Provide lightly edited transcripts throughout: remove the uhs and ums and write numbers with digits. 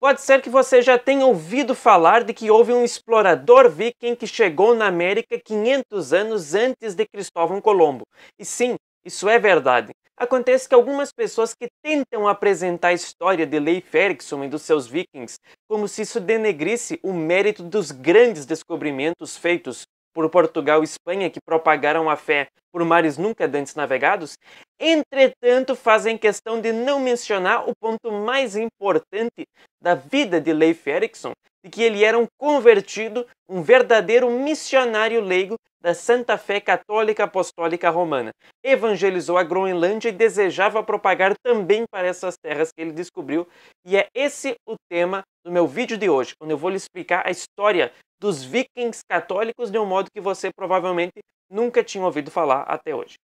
Pode ser que você já tenha ouvido falar de que houve um explorador viking que chegou na América 500 anos antes de Cristóvão Colombo. E sim, isso é verdade. Acontece que algumas pessoas que tentam apresentar a história de Leif Erikson e dos seus vikings como se isso denegrisse o mérito dos grandes descobrimentos feitos por Portugal e Espanha que propagaram a fé por mares nunca antes navegados, entretanto fazem questão de não mencionar o ponto mais importante da vida de Leif Erikson, de que ele era um convertido, um verdadeiro missionário leigo da Santa Fé Católica Apostólica Romana. Evangelizou a Groenlândia e desejava propagar também para essas terras que ele descobriu. E é esse o tema do meu vídeo de hoje, onde eu vou lhe explicar a história dos vikings católicos de um modo que você provavelmente nunca tinha ouvido falar até hoje.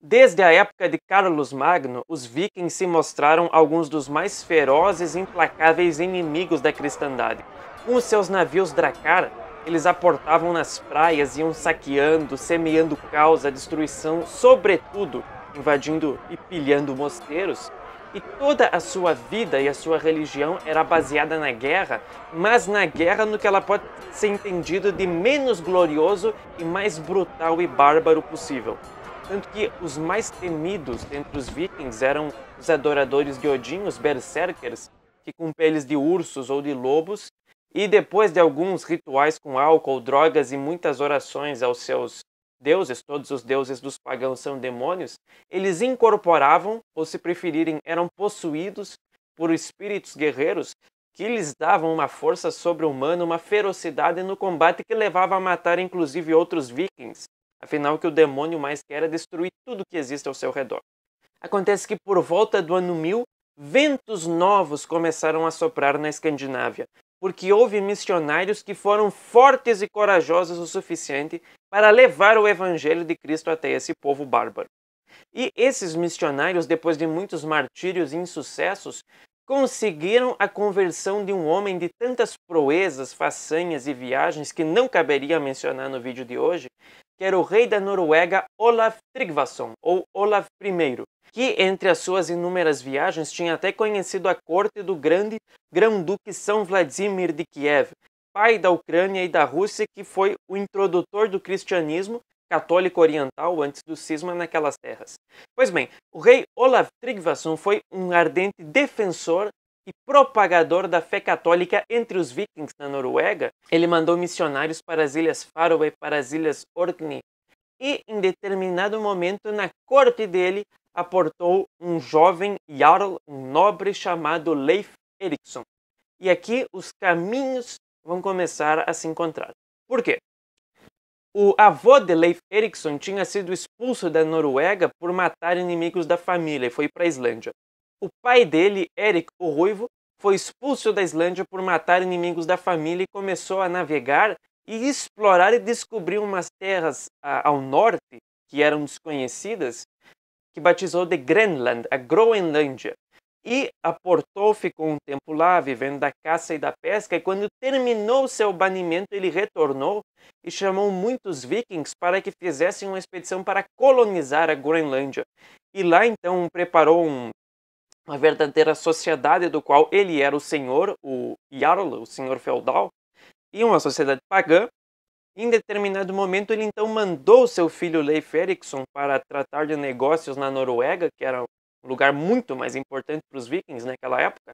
Desde a época de Carlos Magno, os vikings se mostraram alguns dos mais ferozes e implacáveis inimigos da cristandade. Com os seus navios Drakkar, eles aportavam nas praias, iam saqueando, semeando caos, a destruição, sobretudo invadindo e pilhando mosteiros. E toda a sua vida e a sua religião era baseada na guerra, mas na guerra no que ela pode ser entendido de menos glorioso e mais brutal e bárbaro possível. Tanto que os mais temidos entre os vikings eram os adoradores de Odin, os berserkers, que com peles de ursos ou de lobos, e depois de alguns rituais com álcool, drogas e muitas orações aos seus deuses, todos os deuses dos pagãos são demônios, eles incorporavam, ou se preferirem, eram possuídos por espíritos guerreiros que lhes davam uma força sobre-humana, uma ferocidade no combate que levava a matar inclusive outros vikings. Afinal, o que o demônio mais quer é destruir tudo que existe ao seu redor. Acontece que por volta do ano 1000, ventos novos começaram a soprar na Escandinávia, porque houve missionários que foram fortes e corajosos o suficiente para levar o evangelho de Cristo até esse povo bárbaro. E esses missionários, depois de muitos martírios e insucessos, conseguiram a conversão de um homem de tantas proezas, façanhas e viagens que não caberia mencionar no vídeo de hoje, que era o rei da Noruega Olaf Tryggvason, ou Olaf I, que entre as suas inúmeras viagens tinha até conhecido a corte do grande Grão-Duque São Vladimir de Kiev, pai da Ucrânia e da Rússia, que foi o introdutor do cristianismo católico oriental antes do cisma naquelas terras. Pois bem, o rei Olaf Tryggvason foi um ardente defensor e propagador da fé católica entre os vikings na Noruega. Ele mandou missionários para as ilhas Faroe e para as ilhas Orkney, e em determinado momento na corte dele aportou um jovem jarl, um nobre chamado Leif Erikson. E aqui os caminhos vão começar a se encontrar. Por quê? O avô de Leif Erikson tinha sido expulso da Noruega por matar inimigos da família e foi para a Islândia. O pai dele, Erik o Ruivo, foi expulso da Islândia por matar inimigos da família e começou a navegar e explorar e descobrir umas terras ao norte que eram desconhecidas, que batizou de Grenland, a Groenlândia. E aportou, ficou um tempo lá, vivendo da caça e da pesca, e quando terminou seu banimento, ele retornou e chamou muitos vikings para que fizessem uma expedição para colonizar a Groenlândia. E lá, então, preparou uma verdadeira sociedade do qual ele era o senhor, o Jarl, o senhor feudal, e uma sociedade pagã. Em determinado momento, ele então mandou seu filho Leif Erikson para tratar de negócios na Noruega, que era um lugar muito mais importante para os vikings naquela época.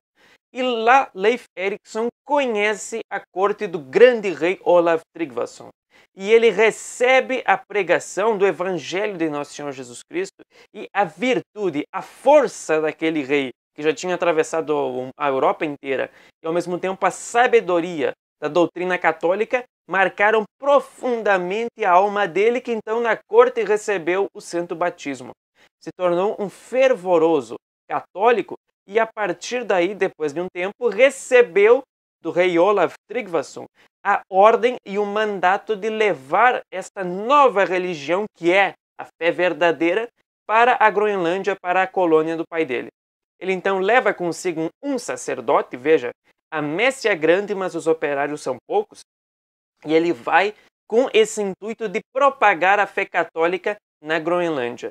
E lá Leif Erikson conhece a corte do grande rei Olaf Tryggvason. E ele recebe a pregação do Evangelho de Nosso Senhor Jesus Cristo e a virtude, a força daquele rei que já tinha atravessado a Europa inteira e ao mesmo tempo a sabedoria da doutrina católica marcaram profundamente a alma dele, que então na corte recebeu o santo batismo. Se tornou um fervoroso católico e a partir daí, depois de um tempo, recebeu do rei Olaf Tryggvason a ordem e o mandato de levar esta nova religião, que é a fé verdadeira, para a Groenlândia, para a colônia do pai dele. Ele então leva consigo um sacerdote, veja, a messe é grande, mas os operários são poucos, e ele vai com esse intuito de propagar a fé católica na Groenlândia.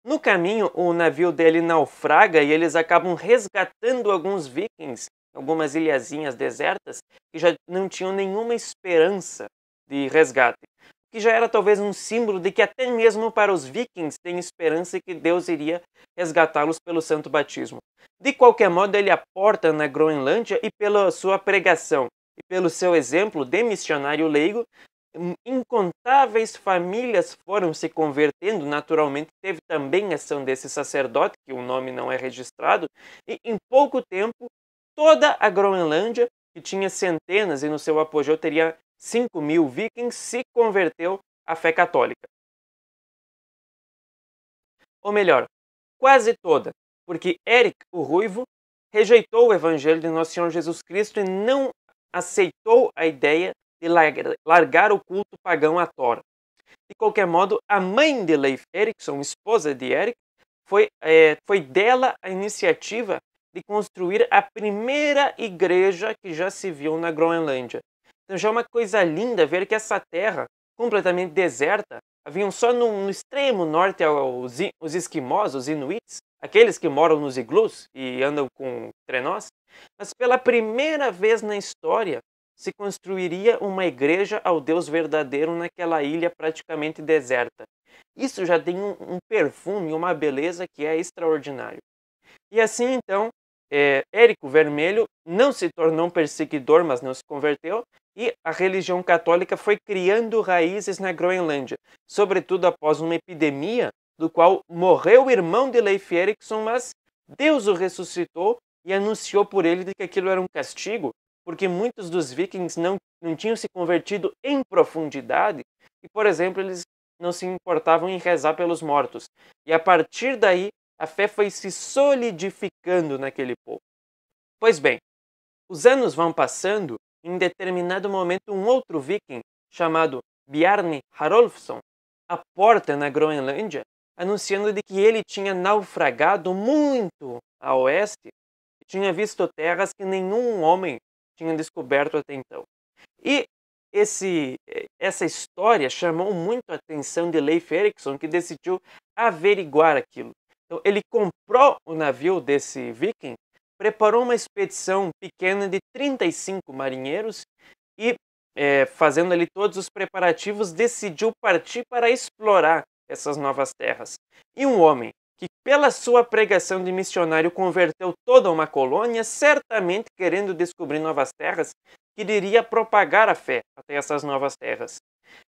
No caminho, o navio dele naufraga e eles acabam resgatando alguns vikings algumas ilhazinhas desertas que já não tinham nenhuma esperança de resgate, que já era talvez um símbolo de que até mesmo para os vikings tem esperança que Deus iria resgatá-los pelo santo batismo. De qualquer modo, ele aporta na Groenlândia e pela sua pregação e pelo seu exemplo de missionário leigo, incontáveis famílias foram se convertendo. Naturalmente, teve também ação desse sacerdote, que o nome não é registrado, e em pouco tempo, toda a Groenlândia, que tinha centenas e no seu apogeu teria 5.000 vikings, se converteu à fé católica. Ou melhor, quase toda, porque Eric, o Ruivo, rejeitou o evangelho de Nosso Senhor Jesus Cristo e não aceitou a ideia de largar o culto pagão a Thor. De qualquer modo, a mãe de Leif Erikson, esposa de Eric, foi dela a iniciativa de construir a primeira igreja que já se viu na Groenlândia. Então já é uma coisa linda ver que essa terra, completamente deserta, haviam só no extremo norte os esquimós, os inuits, aqueles que moram nos iglus e andam com trenós, mas pela primeira vez na história se construiria uma igreja ao Deus verdadeiro naquela ilha praticamente deserta. Isso já tem um perfume, uma beleza que é extraordinário. E assim então, Érico Vermelho não se tornou um perseguidor, mas não se converteu, e a religião católica foi criando raízes na Groenlândia, sobretudo após uma epidemia, do qual morreu o irmão de Leif Erikson, mas Deus o ressuscitou e anunciou por ele de que aquilo era um castigo, porque muitos dos vikings não tinham se convertido em profundidade e, por exemplo, eles não se importavam em rezar pelos mortos. E a partir daí, a fé foi se solidificando naquele povo. Pois bem, os anos vão passando e em determinado momento um outro viking, chamado Bjarne Harolfsson, aporta na Groenlândia, anunciando de que ele tinha naufragado muito a oeste e tinha visto terras que nenhum homem tinha descoberto até então. E essa história chamou muito a atenção de Leif Erikson, que decidiu averiguar aquilo. Então, ele comprou o navio desse viking, preparou uma expedição pequena de 35 marinheiros e, fazendo ali todos os preparativos, decidiu partir para explorar essas novas terras. E um homem que, pela sua pregação de missionário, converteu toda uma colônia, certamente querendo descobrir novas terras, queria propagar a fé até essas novas terras.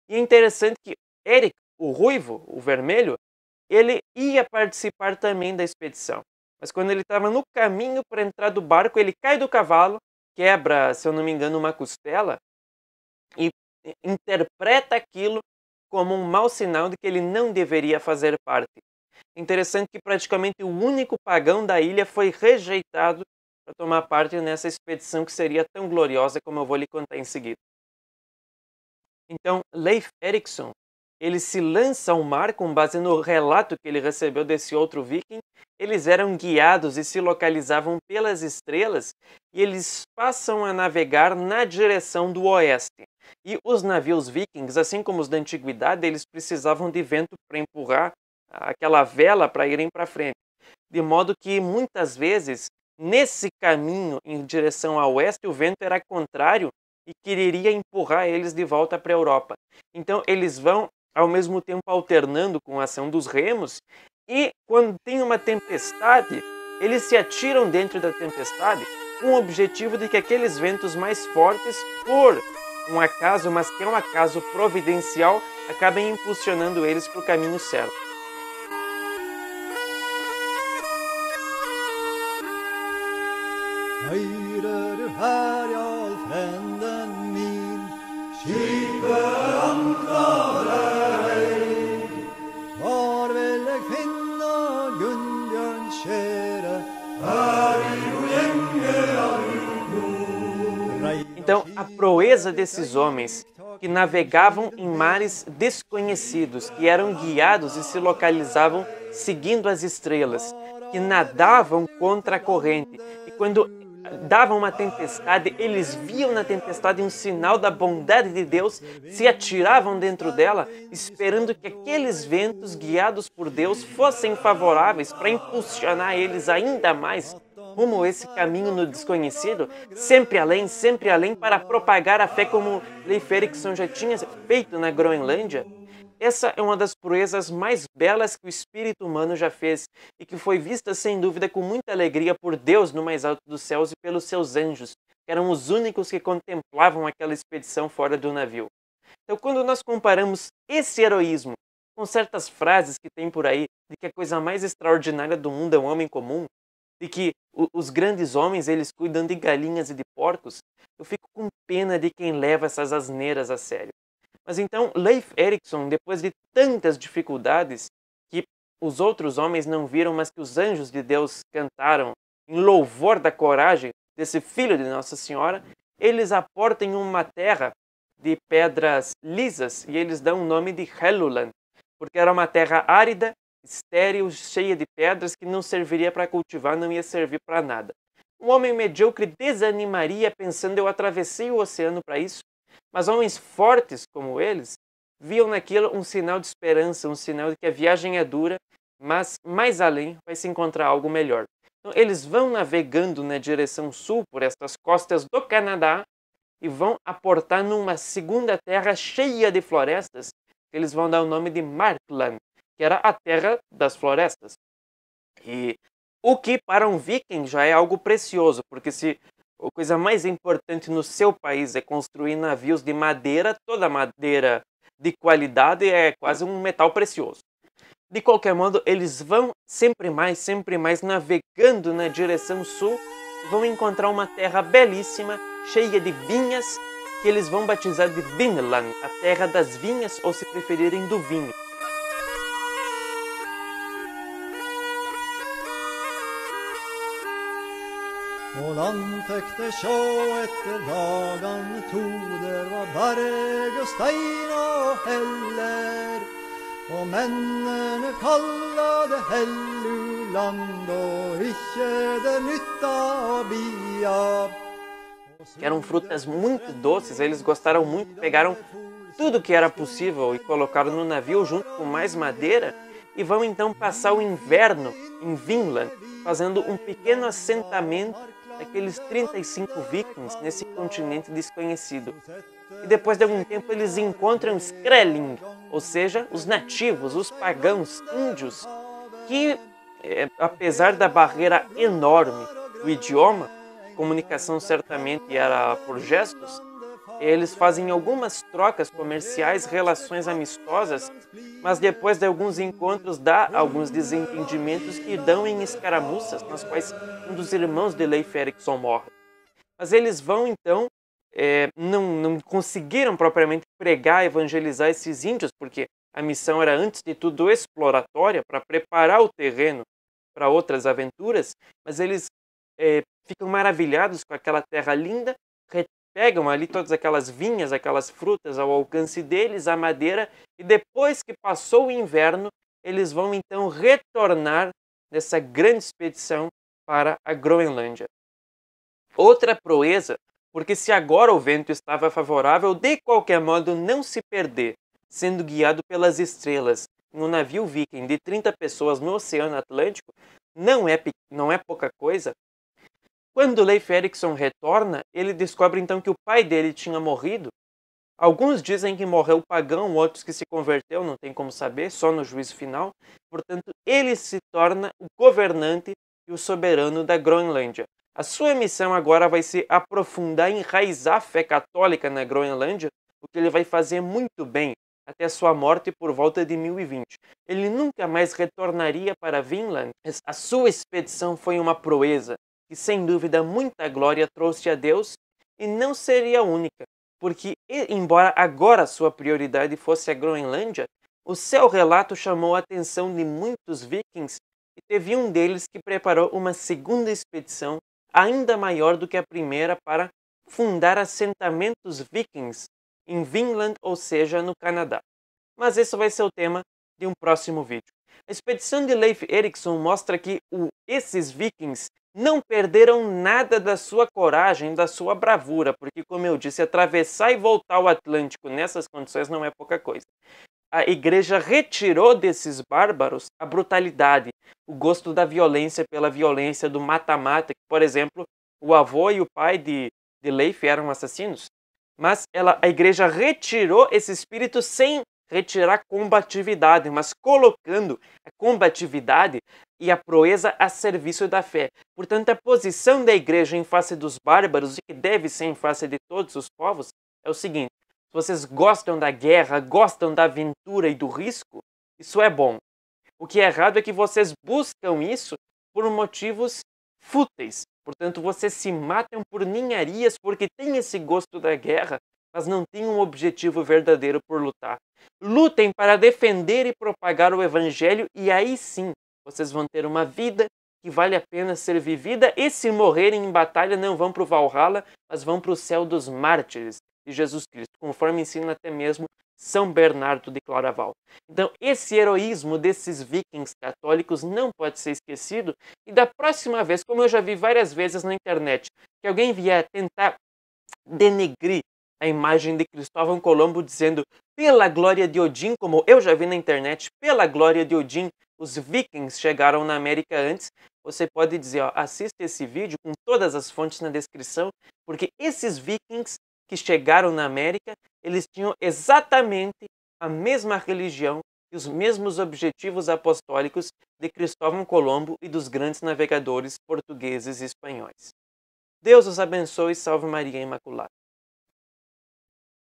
E é interessante que Eric, o Ruivo, o Vermelho, ele ia participar também da expedição. Mas quando ele estava no caminho para entrar do barco, ele cai do cavalo, quebra, se eu não me engano, uma costela e interpreta aquilo como um mau sinal de que ele não deveria fazer parte. Interessante que praticamente o único pagão da ilha foi rejeitado para tomar parte nessa expedição que seria tão gloriosa como eu vou lhe contar em seguida. Então, Leif Erikson, ele se lança ao mar com base no relato que ele recebeu desse outro viking. Eles eram guiados e se localizavam pelas estrelas e eles passam a navegar na direção do oeste. E os navios vikings, assim como os da antiguidade, eles precisavam de vento para empurrar aquela vela para irem para frente. De modo que muitas vezes, nesse caminho em direção ao oeste, o vento era contrário e quereria empurrar eles de volta para a Europa. Então eles vão ao mesmo tempo alternando com a ação dos remos e quando tem uma tempestade, eles se atiram dentro da tempestade com o objetivo de que aqueles ventos mais fortes, por um acaso, mas que é um acaso providencial, acabem impulsionando eles para o caminho certo. Então, a proeza desses homens que navegavam em mares desconhecidos, que eram guiados e se localizavam seguindo as estrelas, que nadavam contra a corrente. E quando davam uma tempestade, eles viam na tempestade um sinal da bondade de Deus, se atiravam dentro dela, esperando que aqueles ventos guiados por Deus fossem favoráveis para impulsionar eles ainda mais rumo a esse caminho no desconhecido, sempre além para propagar a fé como Leif Erikson já tinha feito na Groenlândia. Essa é uma das proezas mais belas que o espírito humano já fez e que foi vista sem dúvida com muita alegria por Deus no mais alto dos céus e pelos seus anjos, que eram os únicos que contemplavam aquela expedição fora do navio. Então, quando nós comparamos esse heroísmo com certas frases que tem por aí de que a coisa mais extraordinária do mundo é um homem comum, de que os grandes homens eles cuidam de galinhas e de porcos, eu fico com pena de quem leva essas asneiras a sério. Mas então Leif Erikson, depois de tantas dificuldades que os outros homens não viram, mas que os anjos de Deus cantaram em louvor da coragem desse filho de Nossa Senhora, eles aportam em uma terra de pedras lisas e eles dão o nome de Helluland, porque era uma terra árida, estéril, cheia de pedras que não serviria para cultivar, não ia servir para nada. Um homem medíocre desanimaria pensando: eu atravessei o oceano para isso. Mas homens fortes como eles viam naquilo um sinal de esperança, um sinal de que a viagem é dura, mas mais além vai se encontrar algo melhor. Então, eles vão navegando na direção sul por estas costas do Canadá e vão aportar numa segunda terra cheia de florestas, que eles vão dar o nome de Markland, que era a terra das florestas. E o que para um viking já é algo precioso, porque se a coisa mais importante no seu país é construir navios de madeira, toda madeira de qualidade é quase um metal precioso. De qualquer modo, eles vão sempre mais navegando na direção sul, vão encontrar uma terra belíssima, cheia de vinhas, que eles vão batizar de Vinland, a terra das vinhas, ou se preferirem do vinho. Og landfekte sjå etter dagan to, der var berg og stein og heller. Og mennene kalla det Helluland, og ikke det nytta å bia. Que eram frutas muito doces, eles gostaram muito, pegaram tudo que era possível e colocaram no navio junto com mais madeira e vão então passar o inverno em Vinland, fazendo um pequeno assentamento daqueles 35 vikings nesse continente desconhecido. E depois de algum tempo eles encontram Skrelling, ou seja, os nativos, os pagãos, índios, que apesar da barreira enorme do idioma, comunicação certamente era por gestos, eles fazem algumas trocas comerciais, relações amistosas, mas depois de alguns encontros dá alguns desentendimentos que dão em escaramuças, nas quais um dos irmãos de Leif Erikson morre. Mas eles vão então, não conseguiram propriamente pregar, evangelizar esses índios, porque a missão era antes de tudo exploratória, para preparar o terreno para outras aventuras, mas eles ficam maravilhados com aquela terra linda, pegam ali todas aquelas vinhas, aquelas frutas ao alcance deles, a madeira, e depois que passou o inverno, eles vão então retornar nessa grande expedição para a Groenlândia. Outra proeza, porque se agora o vento estava favorável, de qualquer modo não se perder, sendo guiado pelas estrelas, em um navio viking de 30 pessoas no Oceano Atlântico, não é pouca coisa. Quando Leif Erikson retorna, ele descobre então que o pai dele tinha morrido. Alguns dizem que morreu pagão, outros que se converteu, não tem como saber, só no juízo final. Portanto, ele se torna o governante e o soberano da Groenlândia. A sua missão agora vai ser aprofundar e enraizar a fé católica na Groenlândia, o que ele vai fazer muito bem até a sua morte por volta de 1020. Ele nunca mais retornaria para Vinland. A sua expedição foi uma proeza, que sem dúvida muita glória trouxe a Deus, e não seria a única, porque embora agora sua prioridade fosse a Groenlândia, o seu relato chamou a atenção de muitos vikings e teve um deles que preparou uma segunda expedição ainda maior do que a primeira para fundar assentamentos vikings em Vinland, ou seja, no Canadá. Mas esse vai ser o tema de um próximo vídeo. A expedição de Leif Erikson mostra que esses vikings não perderam nada da sua coragem, da sua bravura, porque, como eu disse, atravessar e voltar ao Atlântico nessas condições não é pouca coisa. a igreja retirou desses bárbaros a brutalidade, o gosto da violência pela violência, do mata-mata, que, por exemplo, o avô e o pai de Leif eram assassinos. Mas a igreja retirou esse espírito sem retirar combatividade, mas colocando a combatividade e a proeza a serviço da fé. Portanto, a posição da igreja em face dos bárbaros, e que deve ser em face de todos os povos, é o seguinte: se vocês gostam da guerra, gostam da aventura e do risco, isso é bom. O que é errado é que vocês buscam isso por motivos fúteis. Portanto, vocês se matam por ninharias porque têm esse gosto da guerra, mas não têm um objetivo verdadeiro por lutar. Lutem para defender e propagar o evangelho, e aí sim vocês vão ter uma vida que vale a pena ser vivida, e se morrerem em batalha não vão para o Valhalla, mas vão para o céu dos mártires de Jesus Cristo, conforme ensina até mesmo São Bernardo de Claraval. Então, esse heroísmo desses vikings católicos não pode ser esquecido, e da próxima vez, como eu já vi várias vezes na internet, que alguém vier tentar denegrir a imagem de Cristóvão Colombo dizendo pela glória de Odin, como eu já vi na internet, pela glória de Odin, os vikings chegaram na América antes, você pode dizer, ó, assista esse vídeo com todas as fontes na descrição, porque esses vikings que chegaram na América, eles tinham exatamente a mesma religião e os mesmos objetivos apostólicos de Cristóvão Colombo e dos grandes navegadores portugueses e espanhóis. Deus os abençoe e salve Maria Imaculada.